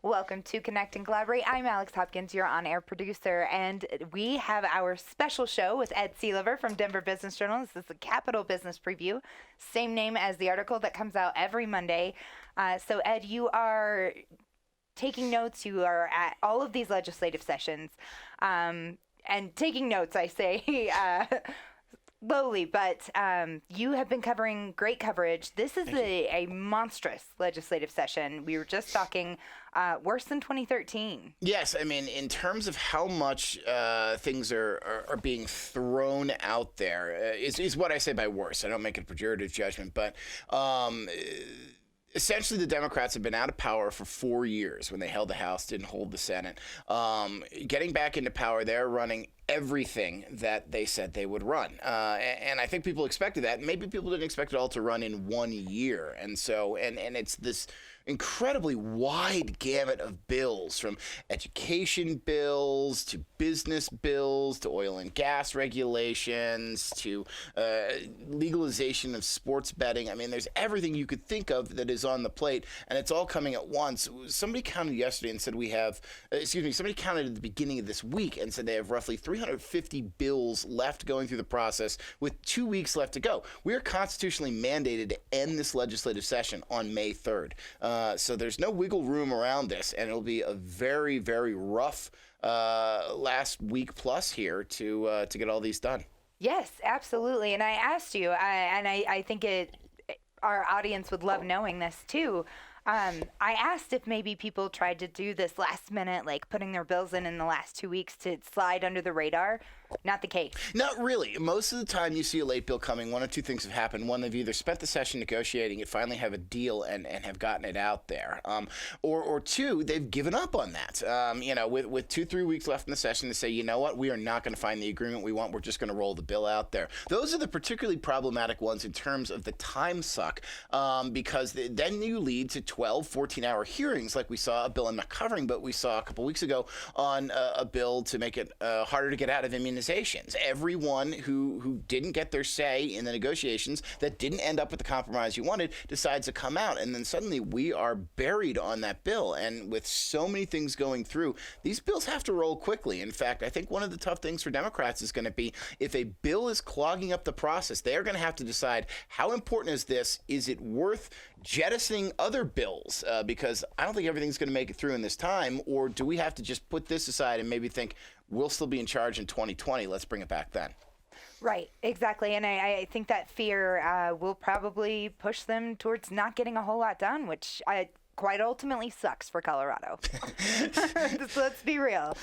Welcome to Connect and Collaborate. I'm Alex Hopkins, your on-air producer, and we have our special show with Ed Sealover from Denver Business Journal. This is the Capital Business Preview, same name as the article that comes out every Monday. So, Ed, you are taking notes. You are at all of these legislative sessions, and taking notes, I say, slowly, but you have been covering great coverage. This is a monstrous legislative session. We were just talking worse than 2013. Yes, I mean, in terms of how much things are being thrown out there, is what I say by worse. I don't make a pejorative judgment, but essentially, the Democrats have been out of power for 4 years when they held the House, didn't hold the Senate. Getting back into power, they're running everything that they said they would run. And I think people expected that. Maybe people didn't expect it all to run in 1 year. And so, and it's this incredibly wide gamut of bills, from education bills to business bills to oil and gas regulations to legalization of sports betting. I mean, there's everything you could think of that is on the plate, and it's all coming at once. Somebody counted yesterday and said somebody counted at the beginning of this week and said they have roughly 350 bills left going through the process with 2 weeks left to go. We are constitutionally mandated to end this legislative session on May 3rd. So there's no wiggle room around this, and it'll be a very, very rough last week plus here to get all these done. Yes, absolutely. And I asked you, I think our audience would love knowing this too. I asked if maybe people tried to do this last minute, like putting their bills in the last 2 weeks to slide under the radar. Not the case. Not really. Most of the time you see a late bill coming, one of two things have happened. One, they've either spent the session negotiating it, finally have a deal, and have gotten it out there. Or two, they've given up on that. With 2-3 weeks left in the session, they say, you know what, we are not going to find the agreement we want. We're just going to roll the bill out there. Those are the particularly problematic ones in terms of the time suck, because then you lead to 12, 14-hour hearings like we saw a bill I'm not covering, but we saw a couple weeks ago on a bill to make it harder to get out of immunizations. Everyone who didn't get their say in the negotiations, that didn't end up with the compromise you wanted, decides to come out, and then suddenly we are buried on that bill. And with so many things going through, these bills have to roll quickly. In fact, I think one of the tough things for Democrats is going to be, if a bill is clogging up the process, they are going to have to decide, how important is this? Is it worth jettisoning other bills? Because I don't think everything's going to make it through in this time. Or do we have to just put this aside and maybe think, we'll still be in charge in 2020. Let's bring it back then. Right, exactly. And I think that fear will probably push them towards not getting a whole lot done, which quite ultimately sucks for Colorado. Let's be real.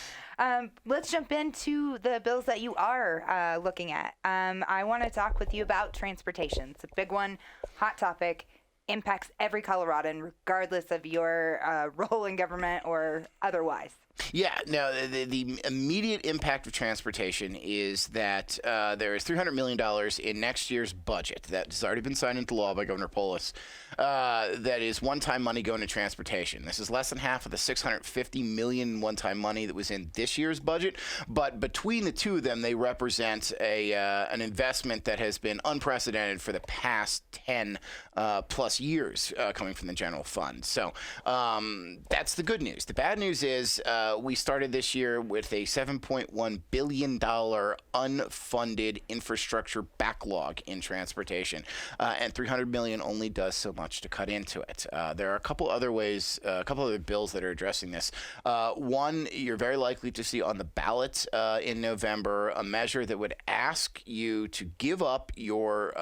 Let's jump into the bills that you are looking at. I want to talk with you about transportation. It's a big one, hot topic, impacts every Coloradan, regardless of your role in government or otherwise. Yeah, no, the immediate impact of transportation is that there is $300 million in next year's budget that has already been signed into law by Governor Polis. That is one-time money going to transportation. This is less than half of the $650 million one-time money that was in this year's budget. But between the two of them, they represent an investment that has been unprecedented for the past 10 plus years coming from the general fund. So that's the good news. The bad news is we started this year with a $7.1 billion unfunded infrastructure backlog in transportation, and $300 million only does so much to cut into it. There are a couple other ways, a couple other bills that are addressing this. One, you're very likely to see on the ballot in November a measure that would ask you to give up your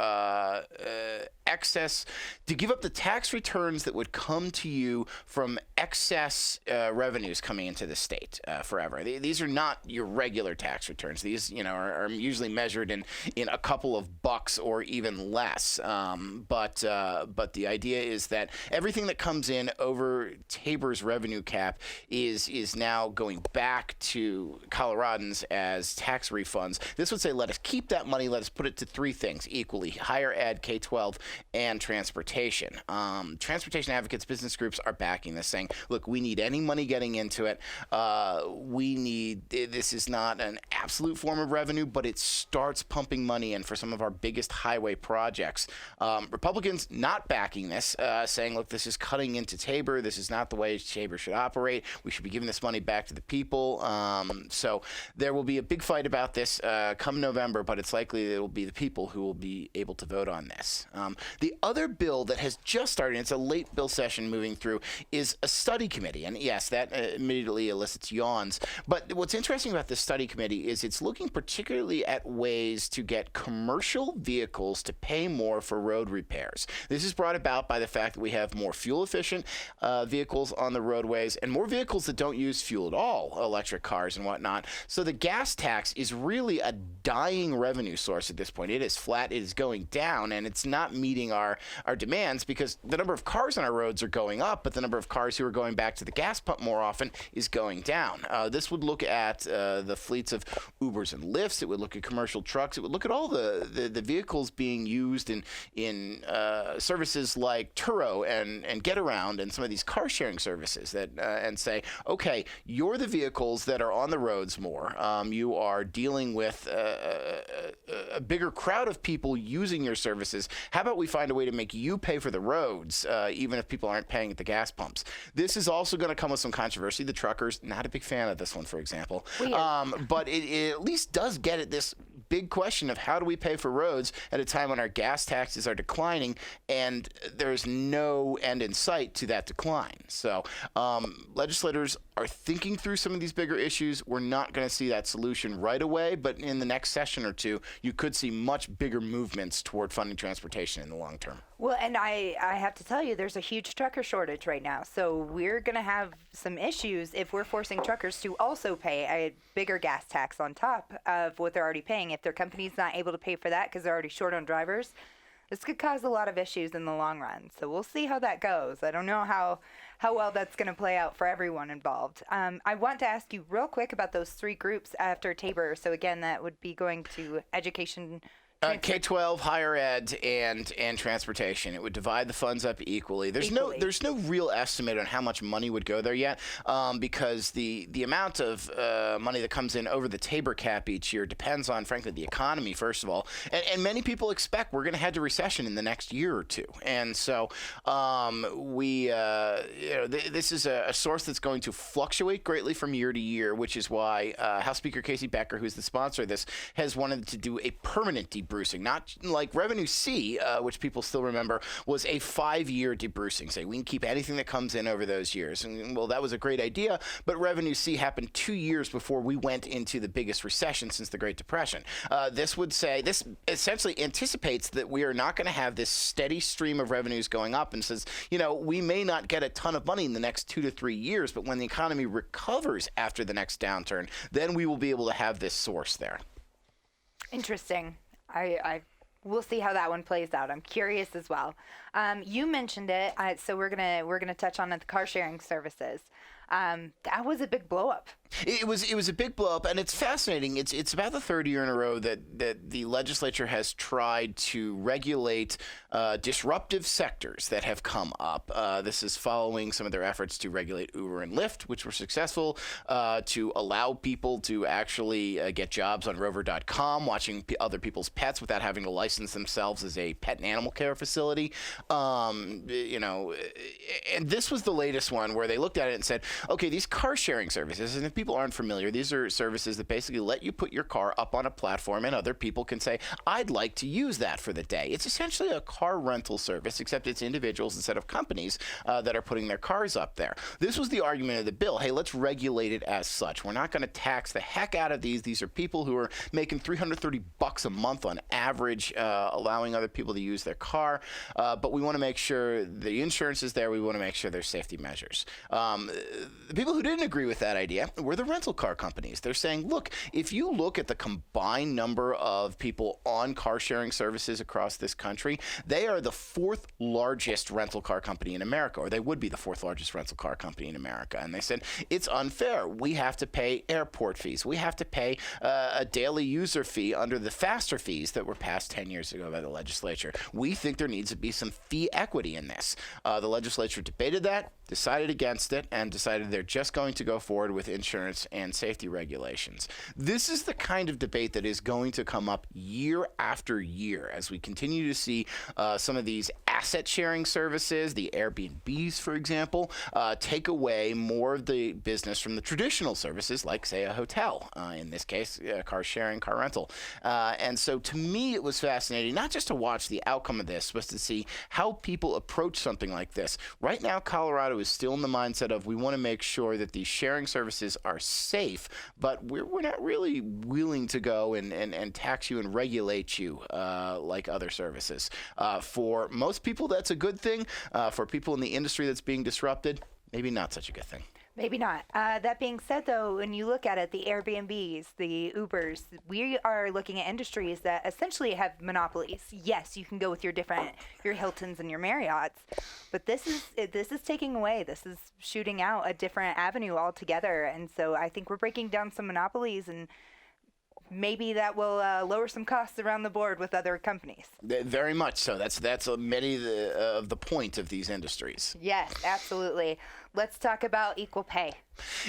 to give up the tax returns that would come to you from excess revenues coming into the state forever. These are not your regular tax returns. These, are usually measured in a couple of bucks or even less. But the idea is that everything that comes in over Tabor's revenue cap is now going back to Coloradans as tax refunds. This would say, let us keep that money. Let us put it to three things equally: higher ed, K-12, and transportation. Transportation advocates, business groups are backing this, saying, look, we need any money getting into it. This is not an absolute form of revenue, but it starts pumping money in for some of our biggest highway projects. Republicans not backing this, saying, look, this is cutting into Tabor. This is not the way Tabor should operate. We should be giving this money back to the people. So there will be a big fight about this come November, but it's likely it will be the people who will be able to vote on this. The other bill that has just started, it's a late bill session moving through, is a study committee. And yes, that immediately elicits yawns. But what's interesting about this study committee is it's looking particularly at ways to get commercial vehicles to pay more for road repairs. This is brought about by the fact that we have more fuel-efficient vehicles on the roadways and more vehicles that don't use fuel at all, electric cars and whatnot. So the gas tax is really a dying revenue source at this point. It is flat, it is going down, and it's not meeting our demands because the number of cars on our roads are going up, but the number of cars who are going back to the gas pump more often is going down. This would look at the fleets of Ubers and Lyfts. It would look at commercial trucks. It would look at all the vehicles being used in services like Turo and Getaround and some of these car sharing services that and say, okay, you're the vehicles that are on the roads more. You are dealing with a bigger crowd of people using your services. How about we find a way to make you pay for the roads, even if people aren't paying at the gas pumps? This is also going to come with some controversy. The truckers, not a big fan of this one, for example. But it at least does get at this big question of how do we pay for roads at a time when our gas taxes are declining and there's no end in sight to that decline. So legislators are thinking through some of these bigger issues. We're not going to see that solution right away, but in the next session or two, you could see much bigger movements toward funding transportation in the long term. Well, and I have to tell you, there's a huge trucker shortage right now. So we're going to have some issues if we're forcing truckers to also pay a bigger gas tax on top of what they're already paying. If their company's not able to pay for that because they're already short on drivers, this could cause a lot of issues in the long run. So we'll see how that goes. I don't know how well that's going to play out for everyone involved. I want to ask you real quick about those three groups after Tabor. So again, that would be going to education, K-12, higher ed, and transportation. It would divide the funds up equally. There's no real estimate on how much money would go there yet, because the amount of money that comes in over the Tabor cap each year depends on, frankly, the economy, first of all. And many people expect we're going to head to recession in the next year or two. And so this is a source that's going to fluctuate greatly from year to year, which is why House Speaker Casey Becker, who's the sponsor of this, has wanted to do a permanent debrucing, not like Revenue C, which people still remember, was a 5-year debrucing. Say we can keep anything that comes in over those years. And well, that was a great idea, but Revenue C happened 2 years before we went into the biggest recession since the Great Depression. This essentially anticipates that we are not going to have this steady stream of revenues going up, and says, we may not get a ton of money in the next 2 to 3 years, but when the economy recovers after the next downturn, then we will be able to have this source there. Interesting. We'll see how that one plays out. I'm curious as well. You mentioned it, so we're gonna touch on the car sharing services. That was a big blow up. It was a big blow up, and it's fascinating. It's about the third year in a row that the legislature has tried to regulate disruptive sectors that have come up. This is following some of their efforts to regulate Uber and Lyft, which were successful, to allow people to actually get jobs on Rover.com, watching other people's pets without having to license themselves as a pet and animal care facility. And this was the latest one where they looked at it and said, okay, these car sharing services, and if people aren't familiar, these are services that basically let you put your car up on a platform and other people can say, I'd like to use that for the day. It's essentially a car rental service, except it's individuals instead of companies that are putting their cars up there. This was the argument of the bill. Hey, let's regulate it as such. We're not going to tax the heck out of these. These are people who are making $330 a month on average, allowing other people to use their car. But we want to make sure the insurance is there. We want to make sure there's safety measures. The people who didn't agree with that idea were the rental car companies. They're saying, look, if you look at the combined number of people on car sharing services across this country, they are the fourth largest rental car company in America, or they would be the fourth largest rental car company in America. And they said, it's unfair. We have to pay airport fees. We have to pay a daily user fee under the faster fees that were passed 10 years ago by the legislature. We think there needs to be some fee equity in this. The legislature debated that, decided against it, and decided decided they're just going to go forward with insurance and safety regulations. This is the kind of debate that is going to come up year after year as we continue to see some of these asset sharing services, the Airbnbs, for example, take away more of the business from the traditional services like, say, a hotel, in this case, car sharing, car rental. And so to me, it was fascinating, not just to watch the outcome of this, but to see how people approach something like this. Right now, Colorado is still in the mindset of we want to make sure that these sharing services are safe, but we're not really willing to go and tax you and regulate you like other services. For most people, that's a good thing. For people in the industry that's being disrupted, maybe not such a good thing. Maybe not. That being said, though, when you look at it, the Airbnbs, the Ubers, we are looking at industries that essentially have monopolies. Yes, you can go with your Hiltons and your Marriotts, but this is taking away. This is shooting out a different avenue altogether. And so I think we're breaking down some monopolies, and maybe that will lower some costs around the board with other companies. Very much so. That's many of the point of these industries. Yes, absolutely. Let's talk about equal pay.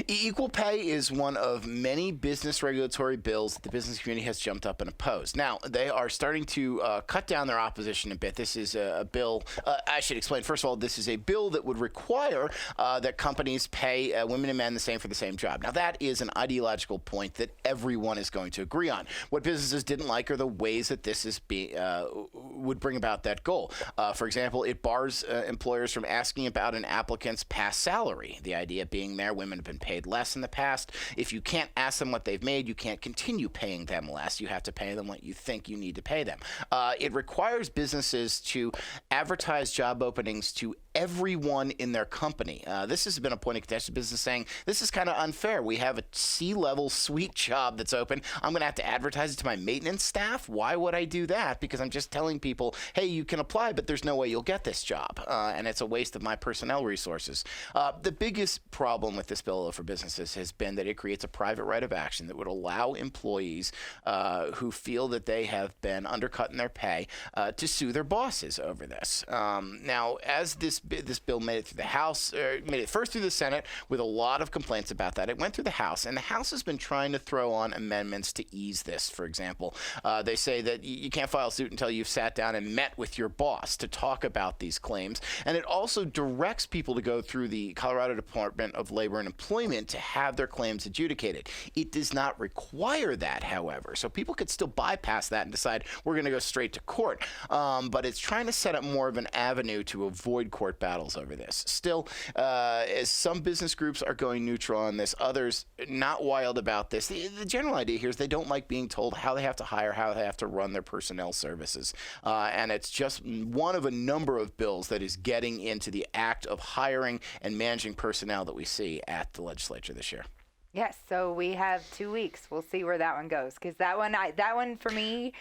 Equal pay is one of many business regulatory bills that the business community has jumped up and opposed. Now, they are starting to cut down their opposition a bit. This is a bill, I should explain, first of all, this is a bill that would require that companies pay women and men the same for the same job. Now, that is an ideological point that everyone is going to agree on. What businesses didn't like are the ways that this would bring about that goal. For example, it bars employers from asking about an applicant's past salary. The idea being there, women have been paid less in the past. If you can't ask them what they've made, you can't continue paying them less. You have to pay them what you think you need to pay them. It requires businesses to advertise job openings to everyone in their company. This has been a point of contention. Business saying this is kind of unfair. We have a C-level suite job that's open. I'm going to have to advertise it to my maintenance staff. Why would I do that? Because I'm just telling people, hey, you can apply, but there's no way you'll get this job, and it's a waste of my personnel resources. The biggest problem with this bill for businesses has been that it creates a private right of action that would allow employees who feel that they have been undercut in their pay to sue their bosses over this. Now, as this bill made it through the House, made it first through the Senate with a lot of complaints about that. It went through the House, and the House has been trying to throw on amendments to ease this. For example, they say that you can't file suit until you've sat down and met with your boss to talk about these claims, and it also directs people to go through the Colorado Department of Labor and Employment to have their claims adjudicated. It does not require that, however, so people could still bypass that and decide we're going to go straight to court, but it's trying to set up more of an avenue to avoid court battles over this. Still, as some business groups are going neutral on this, others not wild about this. The general idea here is they don't like being told how they have to hire, how they have to run their personnel services, and it's just one of a number of bills that is getting into the act of hiring and managing personnel that we see at the legislature this year. Yes, so we have 2 weeks. We'll see where that one goes, because that one for me,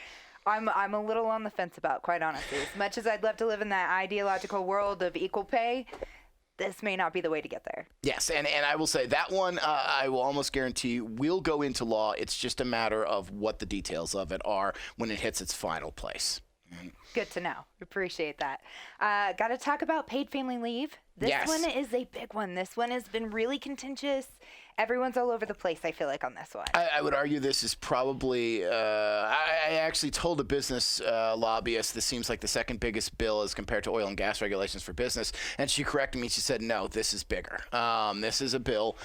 I'm a little on the fence about, quite honestly. As much as I'd love to live in that ideological world of equal pay, this may not be the way to get there. Yes, and I will say that one, I will almost guarantee will go into law. It's just a matter of what the details of it are when it hits its final place. Good to know. Appreciate that. Got to talk about paid family leave. This one is a big one. This one has been really contentious. Everyone's all over the place, I feel like, on this one. I would argue this is probably, I actually told a business lobbyist this seems like the second biggest bill as compared to oil and gas regulations for business, and she corrected me. She said, no, this is bigger. This is a bill,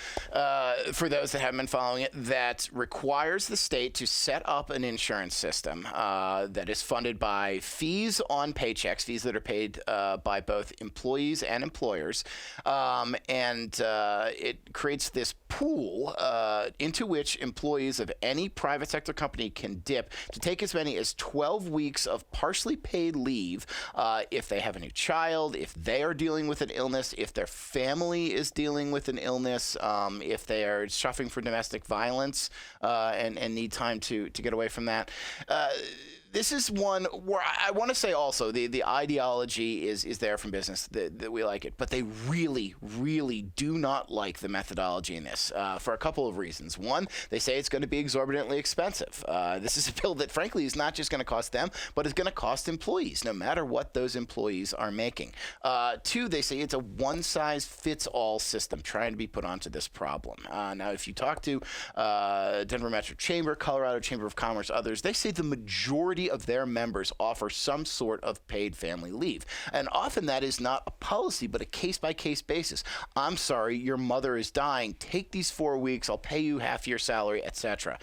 for those that haven't been following it, that requires the state to set up an insurance system that is funded by fees on paychecks, fees that are paid by both employees and employers, and it creates this pool into which employees of any private sector company can dip to take as many as 12 weeks of partially paid leave if they have a new child, if they are dealing with an illness, if their family is dealing with an illness, if they are suffering from domestic violence and need time to get away from that. This is one where I want to say also the ideology is there from business that we like it, but they really, really do not like the methodology in this for a couple of reasons. One, they say it's going to be exorbitantly expensive. This is a bill that, frankly, is not just going to cost them, but it's going to cost employees, no matter what those employees are making. Two, they say it's a one-size-fits-all system trying to be put onto this problem. Now, if you talk to Denver Metro Chamber, Colorado Chamber of Commerce, others, they say the majority of their members offer some sort of paid family leave. And often that is not a policy, but a case-by-case basis. I'm sorry, your mother is dying. Take these 4 weeks. I'll pay you half your salary, etc.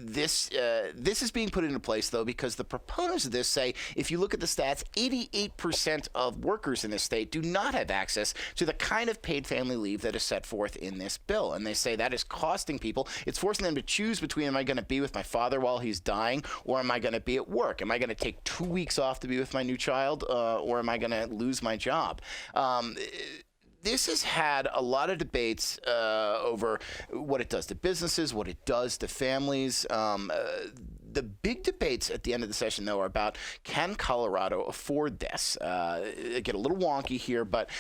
This is being put into place, though, because the proponents of this say, if you look at the stats, 88% of workers in this state do not have access to the kind of paid family leave that is set forth in this bill. And they say that is costing people. It's forcing them to choose between, am I going to be with my father while he's dying, or am I going to be at work? Am I going to take 2 weeks off to be with my new child, or am I going to lose my job? This has had a lot of debates over what it does to businesses, what it does to families. The big debates at the end of the session, though, are about, can Colorado afford this? It get a little wonky here, but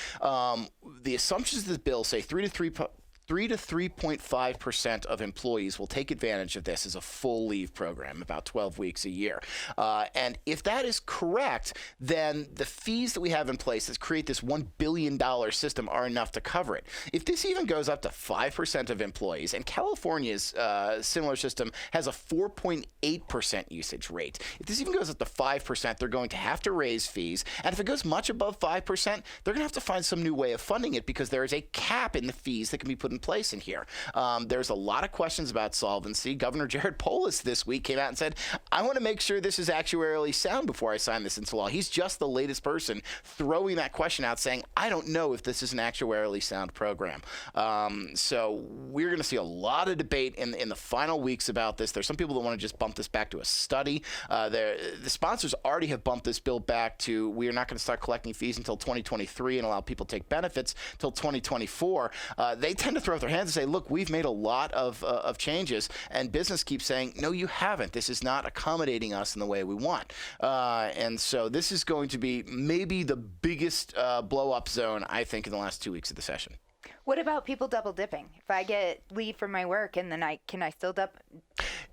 the assumptions of this bill say 3 to 3.5% of employees will take advantage of this as a full leave program, about 12 weeks a year. And if that is correct, then the fees that we have in place that create this $1 billion system are enough to cover it. If this even goes up to 5% of employees, and California's similar system has a 4.8% usage rate, if this even goes up to 5%, they're going to have to raise fees. And if it goes much above 5%, they're going to have to find some new way of funding it, because there is a cap in the fees that can be put in place in here. There's a lot of questions about solvency. Governor Jared Polis this week came out and said, I want to make sure this is actuarially sound before I sign this into law. He's just the latest person throwing that question out, saying, I don't know if this is an actuarially sound program. So we're going to see a lot of debate in the final weeks about this. There's some people that want to just bump this back to a study. The sponsors already have bumped this bill back to, we are not going to start collecting fees until 2023 and allow people to take benefits till 2024. They tend to throw up their hands and say, look, we've made a lot of changes, and business keeps saying, no, you haven't. This is not accommodating us in the way we want. And so this is going to be maybe the biggest blow-up zone, I think, in the last 2 weeks of the session. What about people double dipping? If I get leave from my work and then can I still dip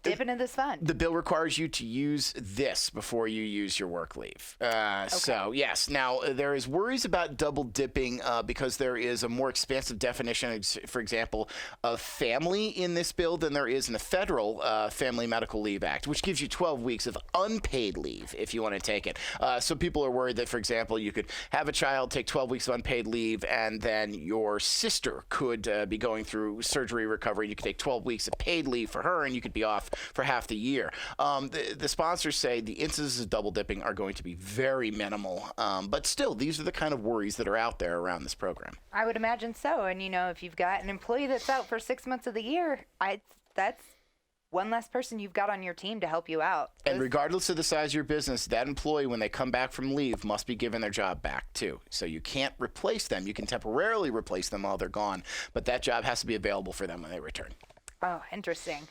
into this fund? The bill requires you to use this before you use your work leave. Okay. So, yes. Now, there is worries about double dipping because there is a more expansive definition, for example, of family in this bill than there is in the federal Family Medical Leave Act, which gives you 12 weeks of unpaid leave if you want to take it. So people are worried that, for example, you could have a child take 12 weeks of unpaid leave, and then your sister could be going through surgery recovery. You could take 12 weeks of paid leave for her, and you could be off for half the year. The sponsors say the instances of double dipping are going to be very minimal, but still, these are the kind of worries that are out there around this program. I would imagine so. And, if you've got an employee that's out for 6 months of the year, that's one less person you've got on your team to help you out. And regardless of the size of your business, that employee, when they come back from leave, must be given their job back too. So you can't replace them. You can temporarily replace them while they're gone, but that job has to be available for them when they return. Oh, interesting.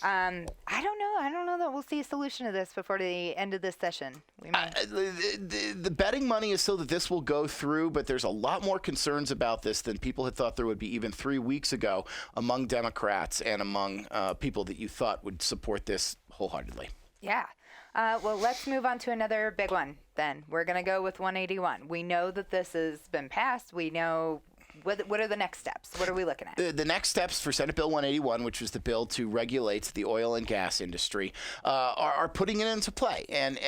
I don't know. I don't know that we'll see a solution to this before the end of this session. We may. The betting money is so that this will go through, but there's a lot more concerns about this than people had thought there would be even 3 weeks ago among Democrats and among people that you thought would support this wholeheartedly. Yeah. Well, let's move on to another big one then. We're going to go with 181. We know that this has been passed. We know. What are the next steps? What are we looking at? The next steps for Senate Bill 181, which was the bill to regulate the oil and gas industry, are putting it into play. And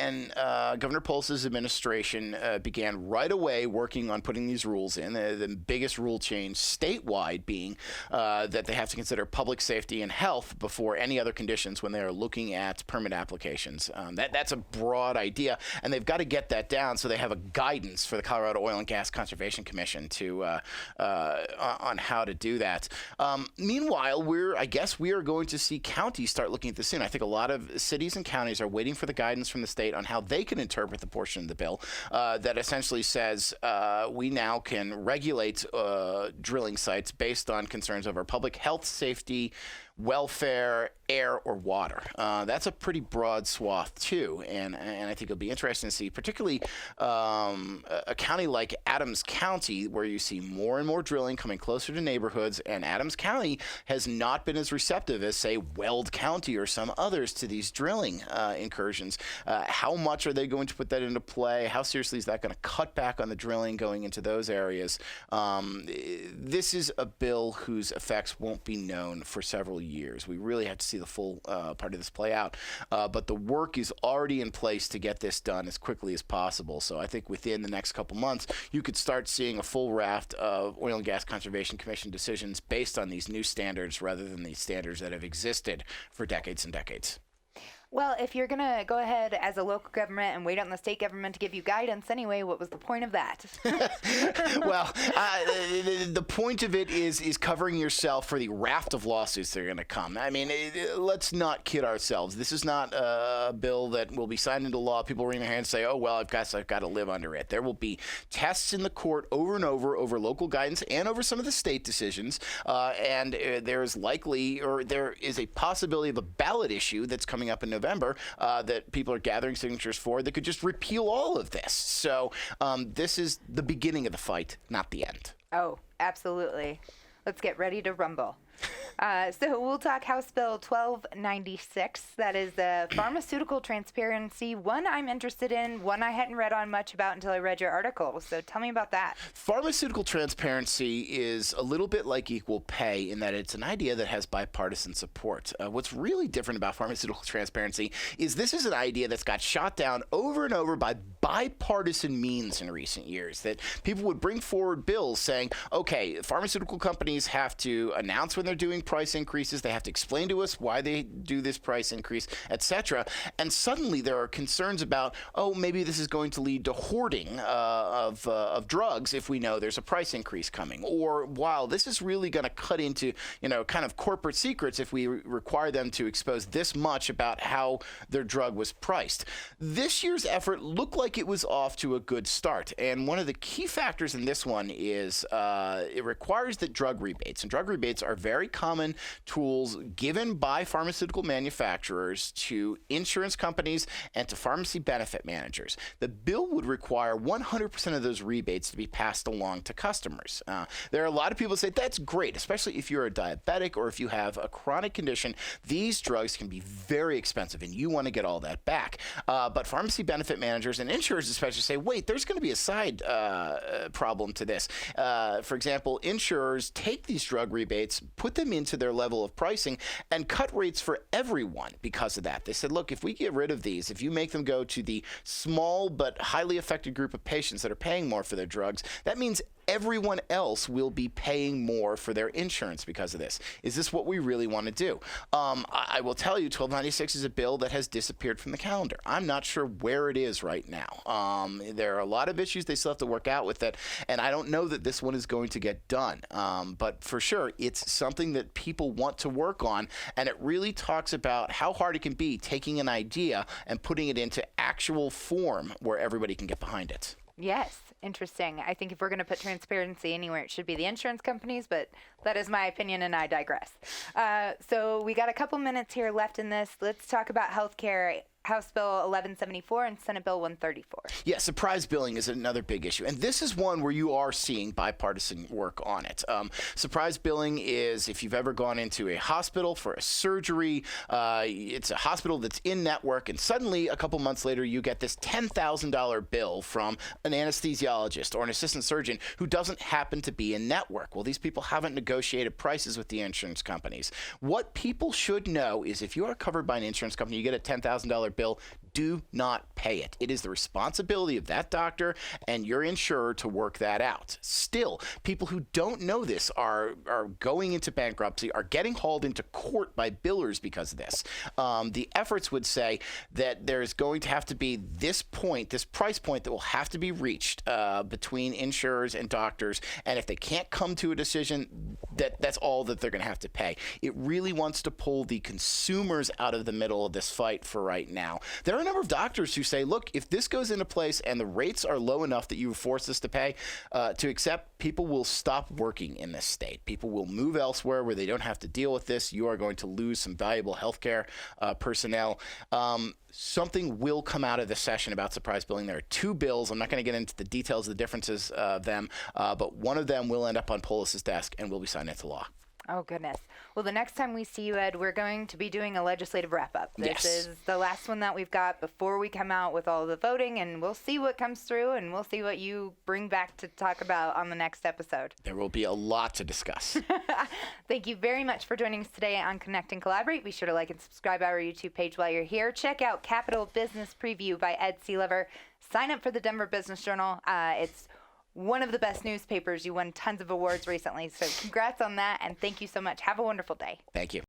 Governor Polis's administration began right away working on putting these rules in. The biggest rule change statewide being that they have to consider public safety and health before any other conditions when they are looking at permit applications. That's a broad idea, and they've got to get that down so they have a guidance for the Colorado Oil and Gas Conservation Commission to on how to do that. Meanwhile, I guess we are going to see counties start looking at this soon. I think a lot of cities and counties are waiting for the guidance from the state on how they can interpret the portion of the bill that essentially says we now can regulate drilling sites based on concerns over public health, safety, welfare, air, or water. That's a pretty broad swath too, and I think it'll be interesting to see, particularly a county like Adams County, where you see more and more drilling coming closer to neighborhoods, and Adams County has not been as receptive as, say, Weld County or some others to these drilling incursions. How much are they going to put that into play? How seriously is that going to cut back on the drilling going into those areas? This is a bill whose effects won't be known for several years. We really have to see the full part of this play out. But the work is already in place to get this done as quickly as possible. So I think within the next couple months, you could start seeing a full raft of Oil and Gas Conservation Commission decisions based on these new standards rather than these standards that have existed for decades and decades. Well, if you're going to go ahead as a local government and wait on the state government to give you guidance anyway, what was the point of that? Well, the point of it is covering yourself for the raft of lawsuits that are going to come. I mean, let's not kid ourselves. This is not a bill that will be signed into law. People wring their hands and say, oh, well, I've got to live under it. There will be tests in the court over and over local guidance and over some of the state decisions. And there is a possibility of a ballot issue that's coming up in November that people are gathering signatures for that could just repeal all of this. So this is the beginning of the fight, not the end. Oh, absolutely. Let's get ready to rumble. So we'll talk House Bill 1296. That is the pharmaceutical transparency, one I'm interested in, one I hadn't read on much about until I read your article. So tell me about that. Pharmaceutical transparency is a little bit like equal pay in that it's an idea that has bipartisan support. What's really different about pharmaceutical transparency is this is an idea that's got shot down over and over by bipartisan means in recent years, that people would bring forward bills saying, okay, pharmaceutical companies have to announce when they're doing price increases, they have to explain to us why they do this price increase, etc. And suddenly there are concerns about, oh, maybe this is going to lead to hoarding of drugs if we know there's a price increase coming, or wow, this is really going to cut into kind of corporate secrets if we require them to expose this much about how their drug was priced. This year's effort looked like it was off to a good start, and one of the key factors in this one is it requires that drug rebates, and drug rebates are very common tools given by pharmaceutical manufacturers to insurance companies and to pharmacy benefit managers. The bill would require 100% of those rebates to be passed along to customers. There are a lot of people who say that's great, especially if you're a diabetic or if you have a chronic condition. These drugs can be very expensive and you want to get all that back. But pharmacy benefit managers and insurers especially say, wait, there's going to be a side problem to this. For example, insurers take these drug rebates, put them into their level of pricing, and cut rates for everyone because of that. They said, look, if we get rid of these, if you make them go to the small but highly affected group of patients that are paying more for their drugs, that means everyone else will be paying more for their insurance because of this. Is this what we really want to do? I will tell you, 1296 is a bill that has disappeared from the calendar. I'm not sure where it is right now. There are a lot of issues they still have to work out with it, and I don't know that this one is going to get done. But for sure, it's something that people want to work on, and it really talks about how hard it can be taking an idea and putting it into actual form where everybody can get behind it. Yes, interesting. I think if we're going to put transparency anywhere, it should be the insurance companies, but that is my opinion and I digress. So we got a couple minutes here left in this. Let's talk about healthcare. House Bill 1174 and Senate Bill 134. Yeah, surprise billing is another big issue. And this is one where you are seeing bipartisan work on it. Surprise billing is if you've ever gone into a hospital for a surgery, it's a hospital that's in network, and suddenly a couple months later you get this $10,000 bill from an anesthesiologist or an assistant surgeon who doesn't happen to be in network. Well, these people haven't negotiated prices with the insurance companies. What people should know is if you are covered by an insurance company, you get a $10,000 bill, do not pay it. It is the responsibility of that doctor and your insurer to work that out. Still, people who don't know this are going into bankruptcy, are getting hauled into court by billers because of this. The efforts would say that there's going to have to be this price point that will have to be reached between insurers and doctors, and if they can't come to a decision, that's all that they're going to have to pay. It really wants to pull the consumers out of the middle of this fight for right now. There are a number of doctors who say, look, if this goes into place and the rates are low enough that you force us to pay, to accept, people will stop working in this state. People will move elsewhere where they don't have to deal with this. You are going to lose some valuable healthcare personnel. Something will come out of this session about surprise billing. There are 2 bills. I'm not going to get into the details of the differences of them, but one of them will end up on Polis's desk and will be signed into law. Oh, goodness. Well, the next time we see you, Ed, we're going to be doing a legislative wrap-up. This Yes. is the last one that we've got before we come out with all the voting, and we'll see what comes through, and we'll see what you bring back to talk about on the next episode. There will be a lot to discuss. Thank you very much for joining us today on Connect and Collaborate. Be sure to like and subscribe our YouTube page while you're here. Check out Capital Business Preview by Ed Sealover. Sign up for the Denver Business Journal. It's one of the best newspapers. You won tons of awards recently, so congrats on that, and thank you so much. Have a wonderful day. Thank you.